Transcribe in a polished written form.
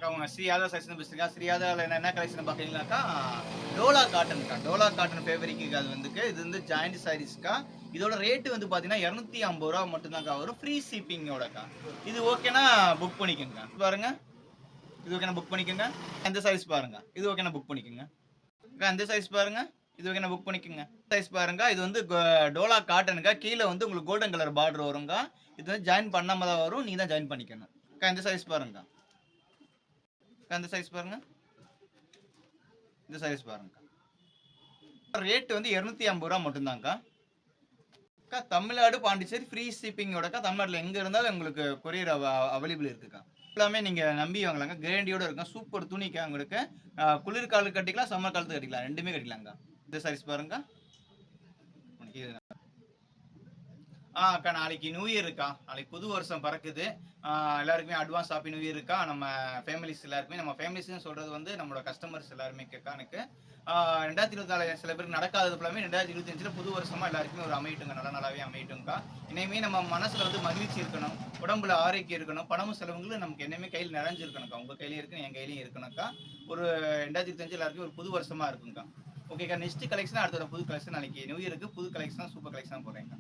அவங்க ஸ்ரீ யாதவ செலக்ஷன் பேசுறீங்க. ஸ்ரீ யாதவ்ல என்ன கலெக்ஷன் பார்க்குறீங்கனாக்கா, டோலா காட்டன்க்கா. டோலா காட்டன் ஃபேப்ரிக்கு அது வந்துக்கு. இது வந்து ஜாயிண்ட் சாரீஸ்க்கா. இதோட ரேட் வந்து பார்த்தீங்கன்னா, ரூ. 250 மட்டும் தான்க்கா வரும். ஃப்ரீ ஷிப்பிங்கோடக்கா. இது ஓகேன்னா புக் பண்ணிக்கங்க. பாருங்க. இது ஓகேனா புக் பண்ணிக்கங்க. இந்த சைஸ் பாருங்க. இது ஓகேனா புக் பண்ணிக்கங்க. இந்த சைஸ் பாருங்க. இது ஓகேனா புக் பண்ணிக்கங்க. சைஸ் பாருங்க. இது வந்து டோலா காட்டனுக்கா. கீழ வந்து உங்களுக்கு கோல்டன் கலர் பார்டர் வருங்க. இது வந்து ஜாயின் பண்ணாம தான் வரும். நீங்க தான் ஜாயின் பண்ணிக்கணும். இந்த சைஸ் பாருங்க. இந்த சைஸ் பாருங்க. இந்த சைஸ் பாருங்க. ரேட் வந்து ரூ. 250 மட்டும்தான்க்கா. தமிழ்நாடு, பாண்டிச்சேரி ஃப்ரீ ஷிப்பிங்கோடக்கா. தமிழ்நாட்டில் எங்க இருந்தாலும் உங்களுக்கு கொரியர் அவைலபிள் இருக்குக்கா. எல்லாமே நீங்க நம்பி வாங்கலாங்க. கேரண்டியோட இருக்கும். சூப்பர் துணிக்கா உங்களுக்கு. குளிர் காலத்துக்கு கட்டிக்கலாம், சம்மர் காலத்துக்கு கட்டிக்கலாம். ரெண்டுமே கட்டிக்கலாங்க. இந்த சைஸ் பாருங்க. அக்கா நாளைக்கு நியூ இயர் இருக்கா. நாளைக்கு புது வருஷம் பறக்குது. எல்லாருக்குமே அட்வான்ஸ் ஹாப்பி நியூ இயர் இருக்கா. நம்ம ஃபேமிலிஸ் எல்லாருக்குமே, நம்ம ஃபேமிலிஸ்னு சொல்றது வந்து நம்மளோட கஸ்டமர்ஸ் எல்லாருமே இருக்கா எனக்கு. 2024 சில பேருக்கு நடக்காதது ஃபுல்லாமே 2025 புது வருஷமா எல்லாருக்குமே ஒரு அமையட்டுங்க. நல்ல நாளாவே அமையட்டும்க்கா. இனிமே நம்ம மனசுல வந்து மகிழ்ச்சி இருக்கணும். உடம்புல ஆரோக்கியம் இருக்கணும். பணமும் செலவுங்களும் நமக்கு என்னைக்குமே கையில் நிறைஞ்சிருக்கணும்க்கா. உங்க கையிலயும் இருக்கு, என் கையிலயும் இருக்கணும்க்கா. ஒரு 2025 எல்லாருக்கும் ஒரு புது வருஷமா இருக்கும்க்கா. ஓகேக்கா. நெக்ஸ்ட் கலெக்ஷன் அடுத்த புது கலெக்ஷன் நாளைக்கு நியூ இயருக்கு புது கலெக்ஷன் சூப்பர் கலெக்ஷன் போடுறேன்க்கா.